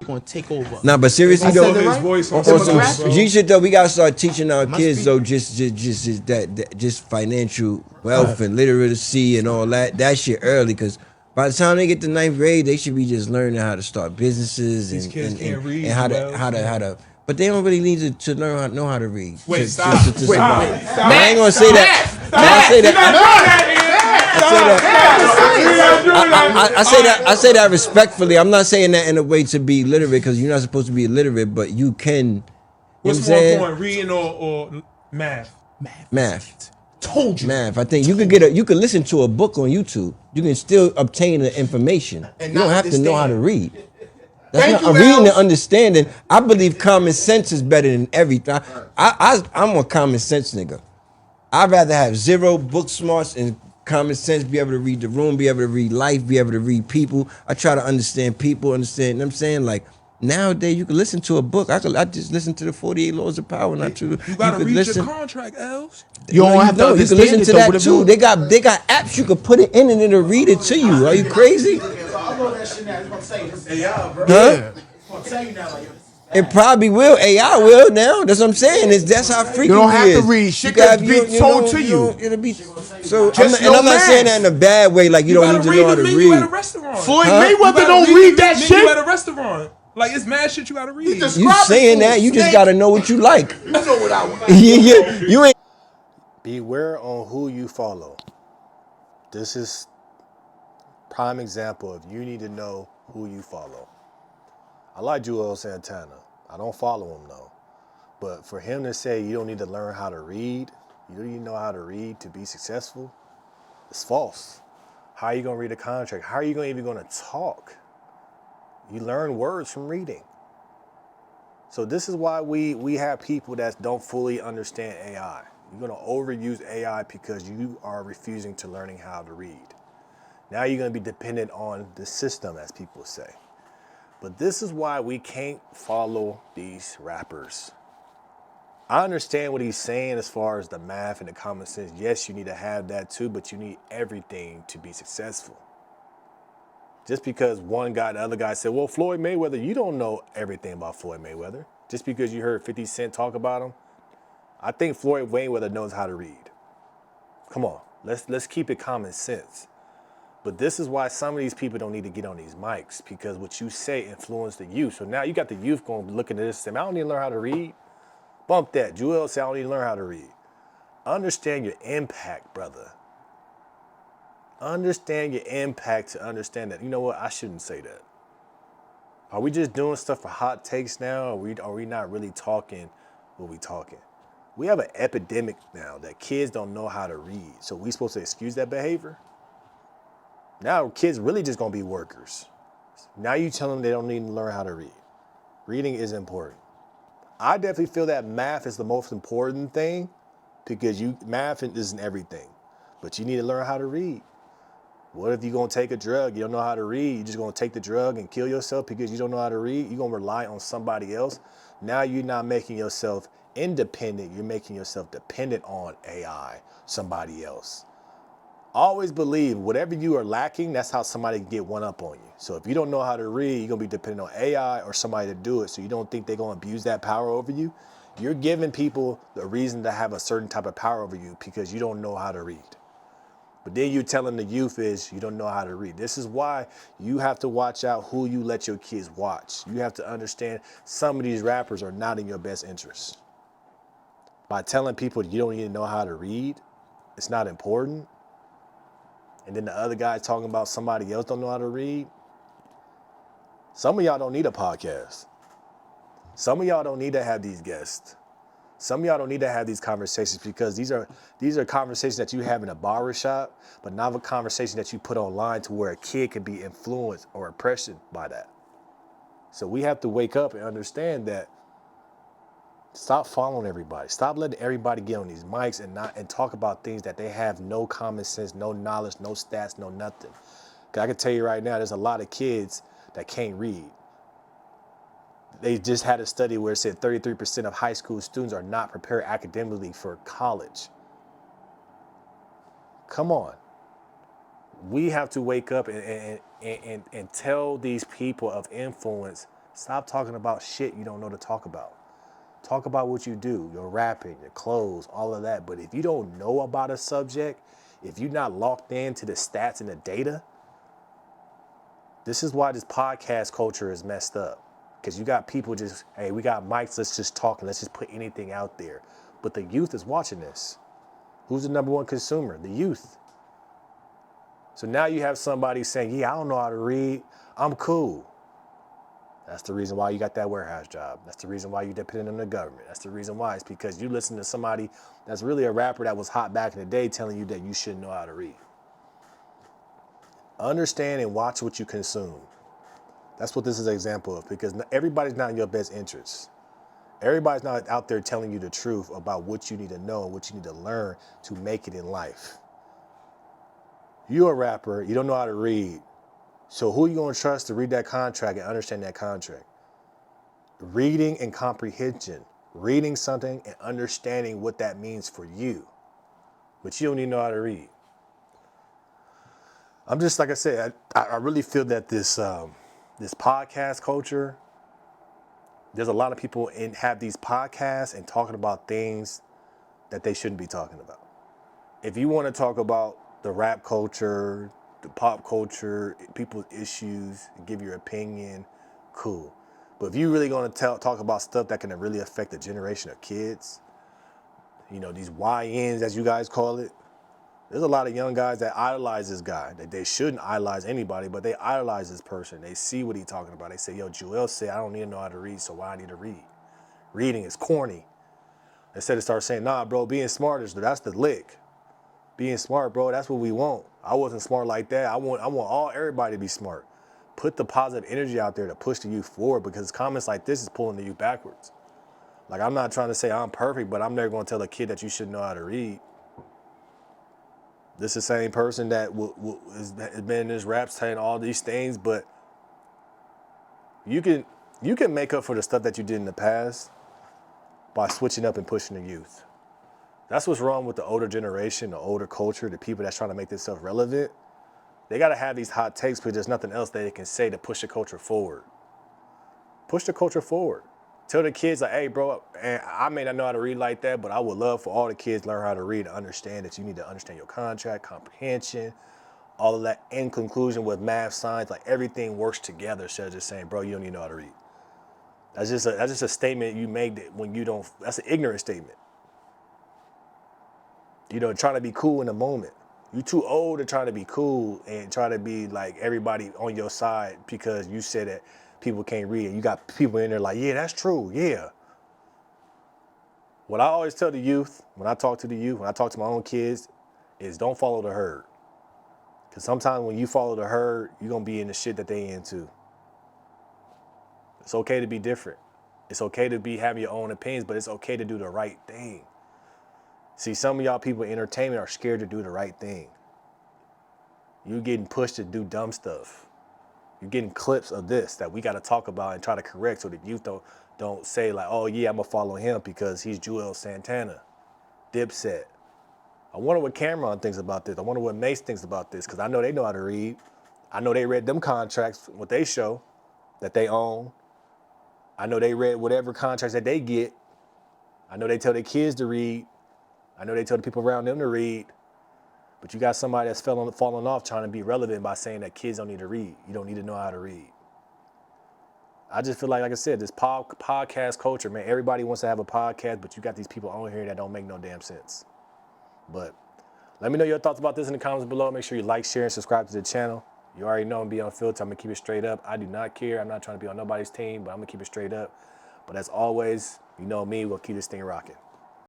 gonna take over. Nah, but seriously though, his voice on some bro. G shit though, we gotta start teaching our kids though, just financial wealth and literacy and all that shit early, because by the time they get to 9th grade, they should be just learning how to start businesses These kids can't read, and how Juelz. to. But they don't really need to know how to read. Wait, to stop. survive. Stop. I ain't gonna say that. I say that respectfully. I'm not saying that in a way to be literate, because you're not supposed to be illiterate, but you can. What's more important, reading or math? Math. Told you. Math. I think you could listen to a book on YouTube. You can still obtain the information. You don't have to know how to read. That's not reading and understanding. I believe common sense is better than everything. I'm a common sense nigga. I'd rather have zero book smarts and common sense, be able to read the room, be able to read life, be able to read people. I try to understand people, understand, you know what I'm saying? Like, nowadays, you can listen to a book. I just listen to the 48 Laws of Power. You gotta read your contract, Els. You don't have to you can listen to that too. They got apps you can put it in and it'll read it to you. Are you crazy? Huh? It probably will. AI will now. That's what I'm saying. That's how freaky it is. You don't have to read. Shit can be told to you. It'll be so. I'm not saying that in a bad way. Like you don't need to know how to read. At a restaurant. Floyd Mayweather don't read that shit. You at a restaurant. Like, it's mad shit you gotta read. You saying that? You just gotta know what you like. I know what I want. You ain't. Beware on who you follow. This is prime example of you need to know who you follow. I like Juelz Santana. I don't follow him though. But for him to say you don't need to learn how to read, you don't even know how to read to be successful, it's false. How are you gonna read a contract? How are you even gonna talk? You learn words from reading. So this is why we have people that don't fully understand AI. You're gonna overuse AI because you are refusing to learning how to read. Now you're gonna be dependent on the system, as people say. But this is why we can't follow these rappers. I understand what he's saying as far as the math and the common sense. Yes, you need to have that too, but you need everything to be successful. Just because one guy, the other guy said, well, Floyd Mayweather, you don't know everything about Floyd Mayweather. Just because you heard 50 Cent talk about him. I think Floyd Mayweather knows how to read. Come on, let's keep it common sense. But this is why some of these people don't need to get on these mics, because what you say influences the youth. So now you got the youth going looking at this and saying, I don't need to learn how to read. Bump that. Juelz said, I don't need to learn how to read. Understand your impact, brother. Understand your impact to understand that. You know what? I shouldn't say that. Are we just doing stuff for hot takes now? Or are we not really talking what we talking? We have an epidemic now that kids don't know how to read. So we supposed to excuse that behavior? Now kids really just gonna be workers. Now you tell them they don't need to learn how to read. Reading is important. I definitely feel that math is the most important thing, because math isn't everything, but you need to learn how to read. What if you're gonna take a drug, you don't know how to read, you're just gonna take the drug and kill yourself because you don't know how to read? You're gonna rely on somebody else. Now you're not making yourself independent, you're making yourself dependent on AI, somebody else. Always believe whatever you are lacking, that's how somebody can get one up on you. So if you don't know how to read, you're gonna be dependent on AI or somebody to do it. So you don't think they're gonna abuse that power over you? You're giving people the reason to have a certain type of power over you because you don't know how to read. But then you're telling the youth is you don't know how to read. This is why you have to watch out who you let your kids watch. You have to understand some of these rappers are not in your best interest. By telling people you don't even know how to read, it's not important. And then the other guy talking about somebody else don't know how to read. Some of y'all don't need a podcast. Some of y'all don't need to have these guests. Some of y'all don't need to have these conversations because these are conversations that you have in a barbershop, but not a conversation that you put online to where a kid can be influenced or impressed by that. So we have to wake up and understand that. Stop following everybody. Stop letting everybody get on these mics and talk about things that they have no common sense, no knowledge, no stats, no nothing. Because I can tell you right now, there's a lot of kids that can't read. They just had a study where it said 33% of high school students are not prepared academically for college. Come on. We have to wake up and tell these people of influence, Stop talking about shit you don't know to talk about. Talk about what you do, your rapping, your clothes, all of that. But if you don't know about a subject, if you're not locked into the stats and the data, this is why this podcast culture is messed up. Because you got people just, hey, we got mics, let's just talk and let's just put anything out there. But the youth is watching this. Who's the number one consumer? The youth. So now you have somebody saying, yeah, I don't know how to read. I'm cool. That's the reason why you got that warehouse job. That's the reason why you dependent on the government. That's the reason why. It's because you listen to somebody that's really a rapper that was hot back in the day telling you that you shouldn't know how to read. Understand and watch what you consume. That's what this is an example of, because everybody's not in your best interest. Everybody's not out there telling you the truth about what you need to know and what you need to learn to make it in life. You're a rapper, you don't know how to read. So who are you going to trust to read that contract and understand that contract? Reading and comprehension. Reading something and understanding what that means for you. But you don't even know how to read. I'm just, like I said, I really feel that this podcast culture, there's a lot of people have these podcasts and talking about things that they shouldn't be talking about. If you want to talk about the rap culture, the pop culture, people's issues, and give your opinion, cool. But if you're really going to talk about stuff that can really affect a generation of kids, you know, these YNs, as you guys call it, there's a lot of young guys that idolize this guy. They shouldn't idolize anybody, but they idolize this person. They see what he's talking about. They say, yo, Juelz said, I don't need to know how to read, so why I need to read? Reading is corny. Instead of start saying, nah, bro, being smart is, that's the lick. Being smart, bro, that's what we want. I wasn't smart like that. I want everybody to be smart. Put the positive energy out there to push the youth forward, because comments like this is pulling the youth backwards. Like, I'm not trying to say I'm perfect, but I'm never going to tell a kid that you shouldn't know how to read. This is the same person that has been in this rap saying all these things, but you can make up for the stuff that you did in the past by switching up and pushing the youth. That's what's wrong with the older generation, the older culture, the people that's trying to make this stuff relevant. They got to have these hot takes, but there's nothing else that they can say to push the culture forward. Push the culture forward. Tell the kids, like, hey, bro, and I may not know how to read like that, but I would love for all the kids to learn how to read and understand that you need to understand your contract, comprehension, all of that. In conclusion, with math, science, like everything works together instead of just saying, bro, you don't even know how to read. That's just a statement you make that when you don't, that's an ignorant statement. You know, trying to be cool in the moment. You too old to try to be cool and try to be like everybody on your side because you said that people can't read. You got people in there like, yeah, that's true, yeah. What I always tell the youth, when I talk to the youth, when I talk to my own kids, is don't follow the herd. Because sometimes when you follow the herd, you're going to be in the shit that they into. It's okay to be different. It's okay to having your own opinions, but it's okay to do the right thing. See, some of y'all people in entertainment are scared to do the right thing. You're getting pushed to do dumb stuff. You're getting clips of this that we got to talk about and try to correct so that youth don't say like, oh yeah, I'm going to follow him because he's Juelz Santana, Dipset. I wonder what Cameron thinks about this. I wonder what Mace thinks about this, because I know they know how to read. I know they read them contracts, what they show that they own. I know they read whatever contracts that they get. I know they tell their kids to read. I know they tell the people around them to read. But you got somebody that's falling off trying to be relevant by saying that kids don't need to read. You don't need to know how to read. I just feel like I said, this podcast culture, man, everybody wants to have a podcast, but you got these people on here that don't make no damn sense. But let me know your thoughts about this in the comments below. Make sure you like, share, and subscribe to the channel. You already know I'm be on filter. I'm going to keep it straight up. I do not care. I'm not trying to be on nobody's team, but I'm going to keep it straight up. But as always, you know me, we'll keep this thing rocking.